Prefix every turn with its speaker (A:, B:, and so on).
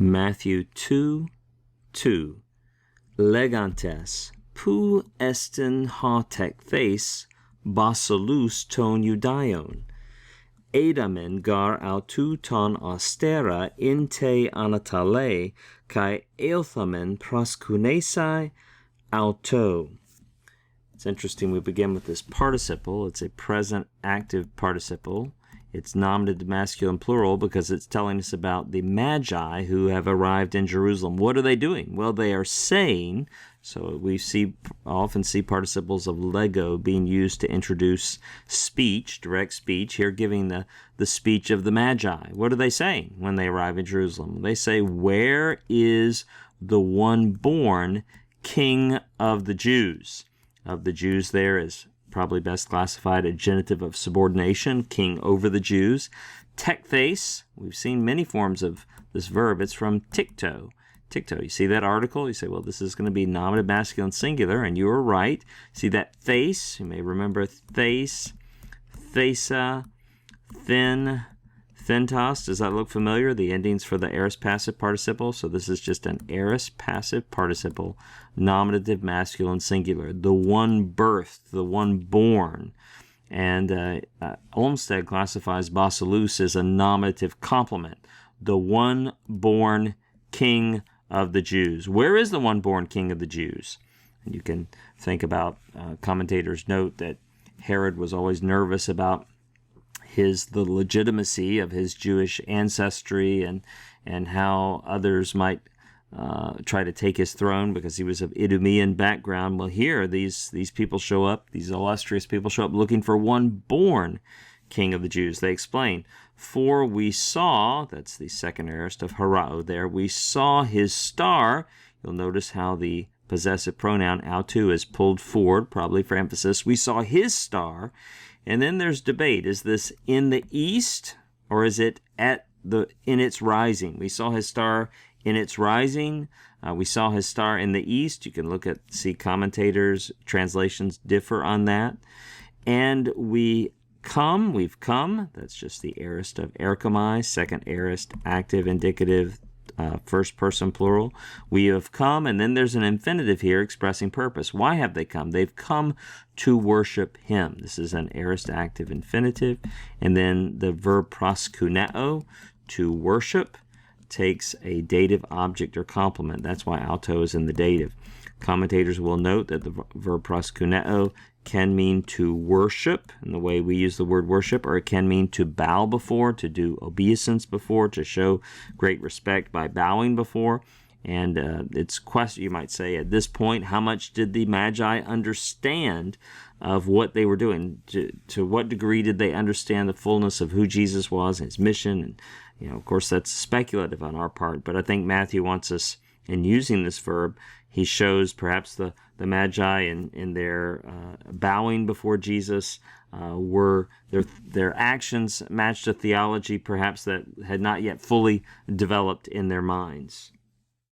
A: Matthew 2:2. Legantes, pu esten ha tektheis, basilus ton Judaion. Edamen gar autou ton austera in te anatale, kai eothamen proskunesai auto. It's interesting, we begin with this participle. It's a present active participle. It's nominative masculine plural because it's telling us about the Magi who have arrived in Jerusalem. What are they doing? Well, they are saying, so we often see participles of lego being used to introduce speech, direct speech, here giving the speech of the Magi. What are they saying when they arrive in Jerusalem? They say, "Where is the one born King of the Jews?" Of the Jews there is probably best classified a genitive of subordination, king over the Jews. Tektheis, we've seen many forms of this verb. It's from tikto. Tikto, you see that article? You say, well, this is going to be nominative masculine singular, and you are right. See that theis? You may remember theis, thesa, thin, thentos. Does that look familiar? The endings for the aorist passive participle. So this is just an aorist passive participle, nominative masculine singular. The one birthed, the one born. And Olmsted classifies basilus as a nominative complement. The one born King of the Jews. Where is the one born King of the Jews? And you can think about, commentators note that Herod was always nervous about the legitimacy of his Jewish ancestry and how others might try to take his throne because he was of Idumean background. Well, here these people show up, these illustrious people show up looking for one born King of the Jews. They explain, "For we saw," that's the second aorist of harao there, "we saw his star." You'll notice how the possessive pronoun autou is pulled forward, probably for emphasis. "We saw his star." And then there's debate. Is this in the east or is it in its rising? We saw his star in its rising. We saw his star in the east. You can see commentators, translations differ on that. And we've come. That's just the aorist of erchomai, second aorist, active, indicative, first person plural. We have come, and then there's an infinitive here expressing purpose. Why have they come? They've come to worship him. This is an aorist active infinitive. And then the verb proskuneo, to worship, takes a dative object or complement. That's why auto is in the dative. Commentators will note that the verb proskuneo can mean to worship in the way we use the word worship, or it can mean to bow before, to do obeisance before, to show great respect by bowing before. And it's question, you might say, at this point, how much did the Magi understand of what they were doing? To what degree did they understand the fullness of who Jesus was and his mission? And, of course, that's speculative on our part, but I think Matthew wants us, in using this verb, he shows perhaps the Magi in their bowing before Jesus were their actions matched a theology perhaps that had not yet fully developed in their minds.